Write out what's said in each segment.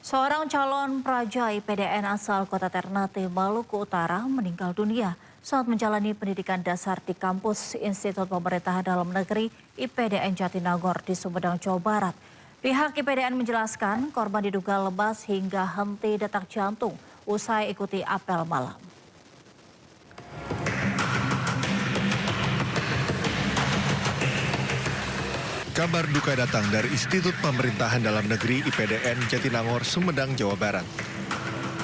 Seorang calon praja IPDN asal Kota Ternate, Maluku Utara meninggal dunia saat menjalani pendidikan dasar di kampus Institut Pemerintahan Dalam Negeri IPDN Jatinangor di Sumedang, Jawa Barat. Pihak IPDN menjelaskan korban diduga lemas hingga henti detak jantung usai ikuti apel malam. Kabar duka datang dari Institut Pemerintahan Dalam Negeri IPDN Jatinangor, Sumedang, Jawa Barat.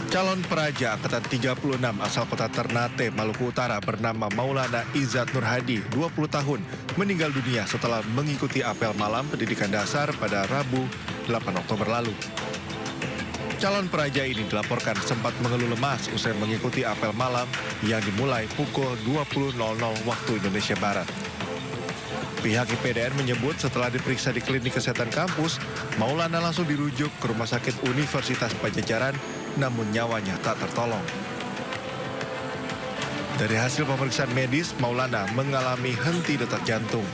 Calon praja angkatan 36 asal Kota Ternate, Maluku Utara bernama Maulana Izzat Nurhadi, 20 tahun, meninggal dunia setelah mengikuti apel malam pendidikan dasar pada Rabu 8 Oktober lalu. Calon praja ini dilaporkan sempat mengeluh lemas usai mengikuti apel malam yang dimulai pukul 20.00 waktu Indonesia Barat. Pihak IPDN menyebut setelah diperiksa di klinik kesehatan kampus, Maulana langsung dirujuk ke Rumah Sakit Universitas Padjadjaran, namun nyawanya tak tertolong. Dari hasil pemeriksaan medis, Maulana mengalami henti detak jantung.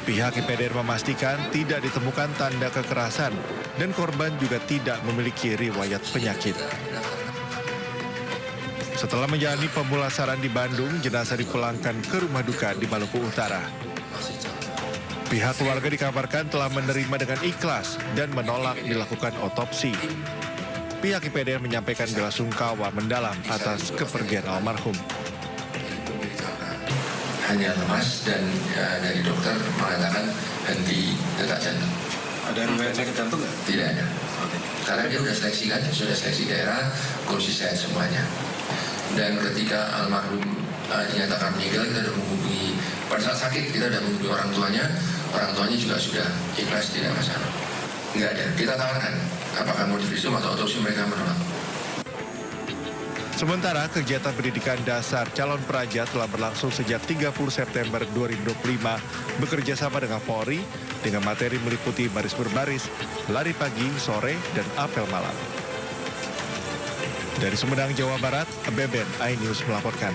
Pihak IPDN memastikan tidak ditemukan tanda kekerasan dan korban juga tidak memiliki riwayat penyakit. Setelah menjalani pemulasaran di Bandung, jenazah dipulangkan ke rumah duka di Maluku Utara. Pihak keluarga dikabarkan telah menerima dengan ikhlas dan menolak dilakukan otopsi. Pihak IPDN menyampaikan bela sungkawa mendalam atas kepergian almarhum. Hanya lemas dan dari dokter mengatakan henti detak jantung. Ada riwayat sakit jantung nggak? Tidak ada. Karena dia sudah seleksi daerah, konsisten semuanya. Dan ketika almarhum dinyatakan meninggal, kita sudah menghubungi, pada saat sakit kita sudah menghubungi orang tuanya juga sudah ikhlas, tidak masalah. Nggak ada, kita tawarkan apakah mau divisum atau otopsi, mereka menolak. Sementara kegiatan pendidikan dasar calon praja telah berlangsung sejak 30 September 2025 bekerja sama dengan Polri dengan materi meliputi baris berbaris, lari pagi, sore, dan apel malam. Dari Sumedang, Jawa Barat, Beben, iNews melaporkan.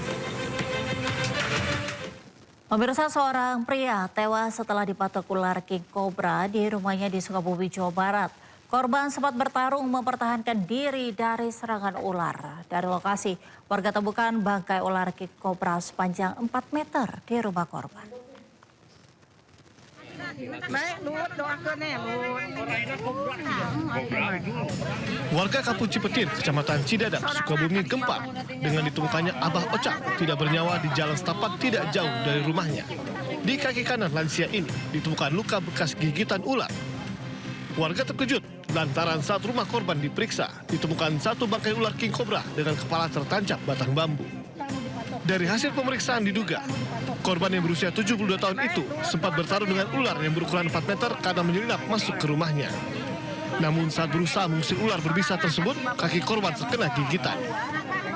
Pemirsa, seorang pria tewas setelah dipatok ular king cobra di rumahnya di Sukabumi, Jawa Barat. Korban sempat bertarung mempertahankan diri dari serangan ular. Dari lokasi, warga temukan bangkai ular king cobra sepanjang 4 meter di rumah korban. Warga Kampung Cipetir, Kecamatan Cidadap, Sukabumi gempa dengan ditemukannya Abah Ocak tidak bernyawa di jalan setapak tidak jauh dari rumahnya. Di kaki kanan lansia ini ditemukan luka bekas gigitan ular. Warga terkejut lantaran saat rumah korban diperiksa ditemukan satu bangkai ular king cobra dengan kepala tertancap batang bambu. Dari hasil pemeriksaan diduga, korban yang berusia 72 tahun itu sempat bertarung dengan ular yang berukuran 4 meter karena menyelinap masuk ke rumahnya. Namun saat berusaha mengusir ular berbisa tersebut, kaki korban terkena gigitan.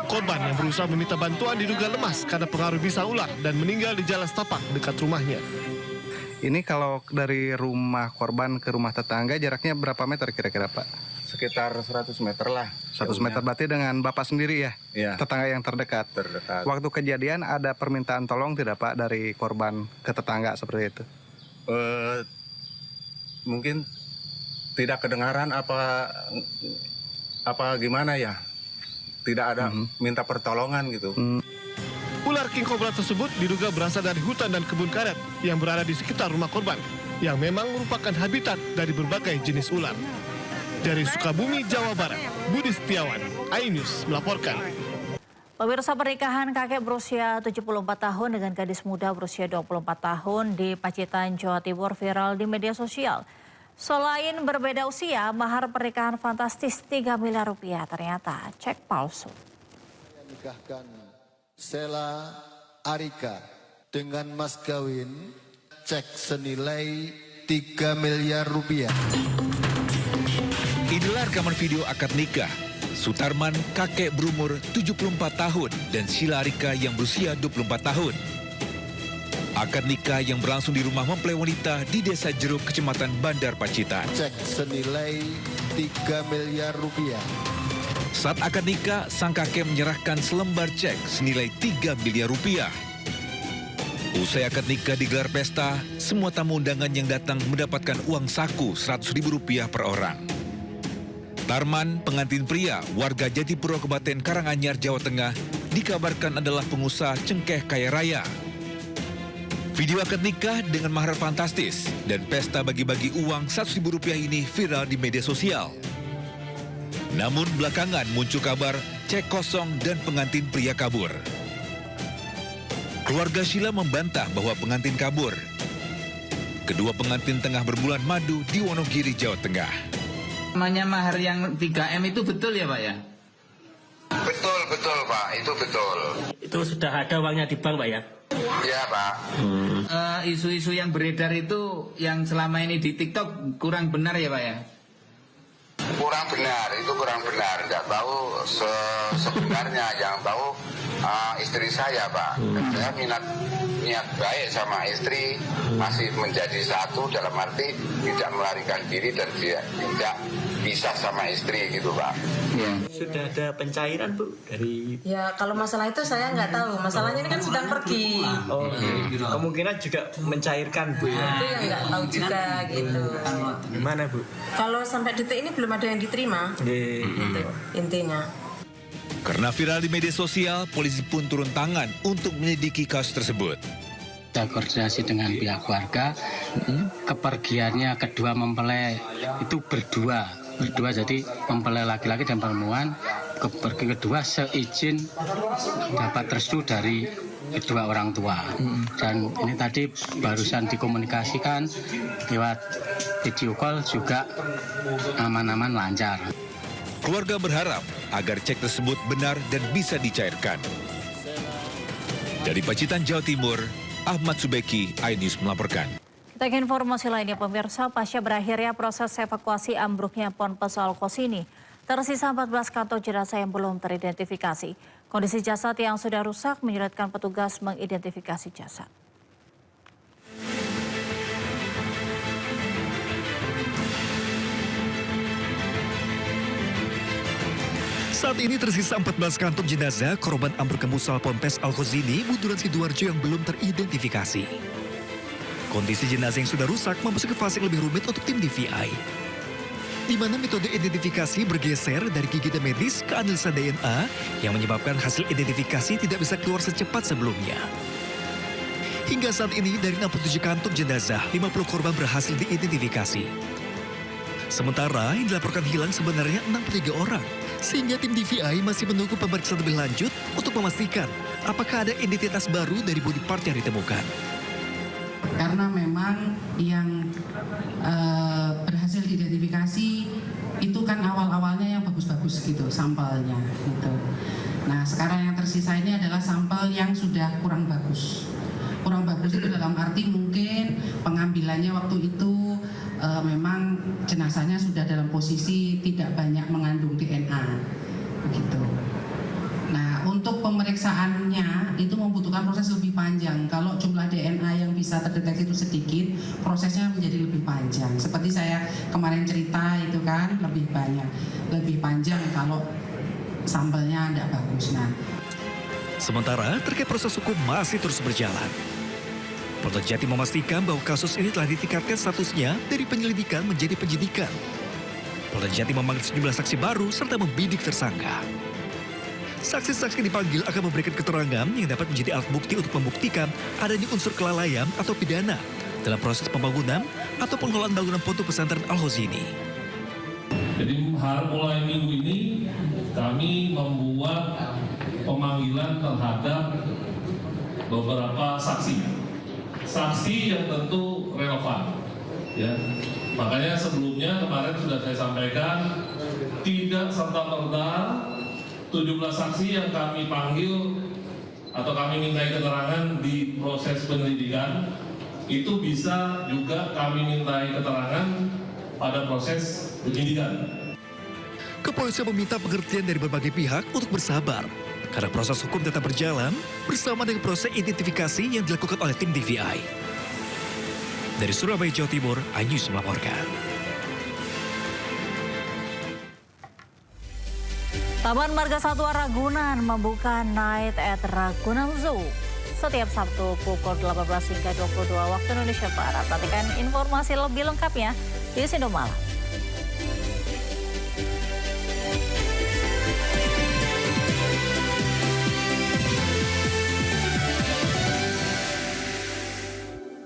Korban yang berusaha meminta bantuan diduga lemas karena pengaruh bisa ular dan meninggal di jalan setapak dekat rumahnya. Ini kalau dari rumah korban ke rumah tetangga jaraknya berapa meter kira-kira, Pak? Sekitar 100 meter lah. 100 meter berarti dengan Bapak sendiri ya? Iya. Tetangga yang terdekat? Terdekat. Waktu kejadian ada permintaan tolong tidak, Pak, dari korban ke tetangga seperti itu? Mungkin tidak kedengaran apa gimana ya? Tidak ada minta pertolongan gitu. Ular king cobra tersebut diduga berasal dari hutan dan kebun karet yang berada di sekitar rumah korban, yang memang merupakan habitat dari berbagai jenis ular. Dari Sukabumi, Jawa Barat, Budi Setiawan, iNews melaporkan. Pemirsa, pernikahan kakek berusia 74 tahun dengan gadis muda berusia 24 tahun di Pacitan, Jawa Timur viral di media sosial. Selain berbeda usia, mahar pernikahan fantastis 3 miliar rupiah ternyata cek palsu. Nikahkan Sela Arika dengan mas kawin cek senilai 3 miliar rupiah. Inilah rekaman video akad nikah Sutarman, kakek berumur 74 tahun, dan Sheila Arika yang berusia 24 tahun. Akad nikah yang berlangsung di rumah mempelai wanita di Desa Jeruk, Kecamatan Bandar Pacitan. Cek senilai 3 miliar rupiah. Saat akad nikah, sang kakek menyerahkan selembar cek senilai 3 miliar rupiah. Usai akad nikah digelar pesta, semua tamu undangan yang datang mendapatkan uang saku Rp100.000 per orang. Sutarman, pengantin pria warga Jatipuro, Kabupaten Karanganyar, Jawa Tengah, dikabarkan adalah pengusaha cengkeh kaya raya. Video akad nikah dengan mahar fantastis dan pesta bagi-bagi uang Rp100.000 ini viral di media sosial. Namun belakangan muncul kabar cek kosong dan pengantin pria kabur. Keluarga Sheila membantah bahwa pengantin kabur. Kedua pengantin tengah berbulan madu di Wonogiri, Jawa Tengah. Namanya mahar yang 3M itu betul ya Pak ya? Betul Pak, itu betul. Itu sudah ada uangnya di bank Pak ya? Iya Pak. Isu-isu yang beredar itu yang selama ini di TikTok kurang benar ya Pak ya? Kurang benar, itu kurang benar. Nggak tahu sebenarnya, yang tahu istri saya Pak. Saya niat baik sama istri, masih menjadi satu dalam arti tidak melarikan diri dan tidak pisah sama istri gitu Pak. Ya. Sudah ada pencairan Bu dari... Ya kalau masalah itu saya nggak tahu. Masalahnya ini kan sedang pergi. Oh, kemungkinan juga mencairkan Bu ya? Itu yang nggak tahu juga gitu. Gimana Bu? Kalau sampai detik ini belum ada yang diterima. Gitu, intinya. Karena viral di media sosial, polisi pun turun tangan untuk menyelidiki kasus tersebut. Kita koordinasi dengan pihak keluarga, kepergiannya kedua mempelai itu berdua, jadi mempelai laki-laki dan perempuan, pergi kedua seizin dapat restu dari kedua orang tua. Dan ini tadi barusan dikomunikasikan lewat video call juga aman-aman lancar. Keluarga berharap agar cek tersebut benar dan bisa dicairkan. Dari Pacitan, Jawa Timur, Ahmad Subeki, iNews melaporkan. Kita ke informasi lainnya pemirsa, pasca berakhirnya proses evakuasi ambruknya Ponpes Al-Qosini, tersisa 14 kantong jenazah yang belum teridentifikasi. Kondisi jasad yang sudah rusak menyulitkan petugas mengidentifikasi jasad. Saat ini tersisa 14 kantong jenazah korban ambruknya musola Ponpes Al-Qosini, Buturan Sidoarjo yang belum teridentifikasi. Kondisi jenazah yang sudah rusak memasuki fase yang lebih rumit untuk tim DVI, di mana metode identifikasi bergeser dari gigitan medis ke analisa DNA yang menyebabkan hasil identifikasi tidak bisa keluar secepat sebelumnya. Hingga saat ini dari 67 kantong jenazah, 50 korban berhasil diidentifikasi. Sementara yang dilaporkan hilang sebenarnya 63 orang, sehingga tim DVI masih menunggu pemeriksaan lebih lanjut untuk memastikan apakah ada identitas baru dari body part yang ditemukan. Karena memang yang berhasil diidentifikasi itu kan awal-awalnya yang bagus-bagus gitu sampelnya gitu. Nah sekarang yang tersisa ini adalah sampel yang sudah kurang bagus. Kurang bagus itu dalam arti mungkin pengambilannya waktu itu memang jenazahnya sudah dalam posisi tidak banyak mengandung DNA begitu. Nah untuk pemeriksaannya itu membutuhkan proses lebih panjang. Kalau jumlah DNA yang bisa terdeteksi itu sedikit, prosesnya menjadi lebih panjang. Seperti saya kemarin cerita itu kan lebih banyak, lebih panjang kalau sampelnya tidak bagus. Nah, sementara terkait proses hukum masih terus berjalan. Polda Jatim memastikan bahwa kasus ini telah ditingkatkan statusnya dari penyelidikan menjadi penyidikan. Polda Jatim memanggil sejumlah saksi baru serta membidik tersangka. Saksi-saksi dipanggil akan memberikan keterangan yang dapat menjadi alat bukti untuk membuktikan adanya unsur kelalaian atau pidana dalam proses pembangunan atau pengelolaan bangunan pondok pesantren Al-Qosini. Jadi mulai minggu ini kami membuat pemanggilan terhadap beberapa saksi yang tentu relevan. Ya, makanya sebelumnya kemarin sudah saya sampaikan tidak serta-merta 17 saksi yang kami panggil atau kami mintai keterangan di proses penyelidikan itu bisa juga kami mintai keterangan pada proses penyidikan. Kepolisian meminta pengertian dari berbagai pihak untuk bersabar karena proses hukum tetap berjalan bersama dengan proses identifikasi yang dilakukan oleh tim DVI. Dari Surabaya, Jawa Timur, iNews melaporkan. Taman Marga Satwa Ragunan membuka Night at Ragunan Zoo setiap Sabtu pukul 18 hingga 22 waktu Indonesia Barat. Nantikan informasi lebih lengkapnya di Sindomalam.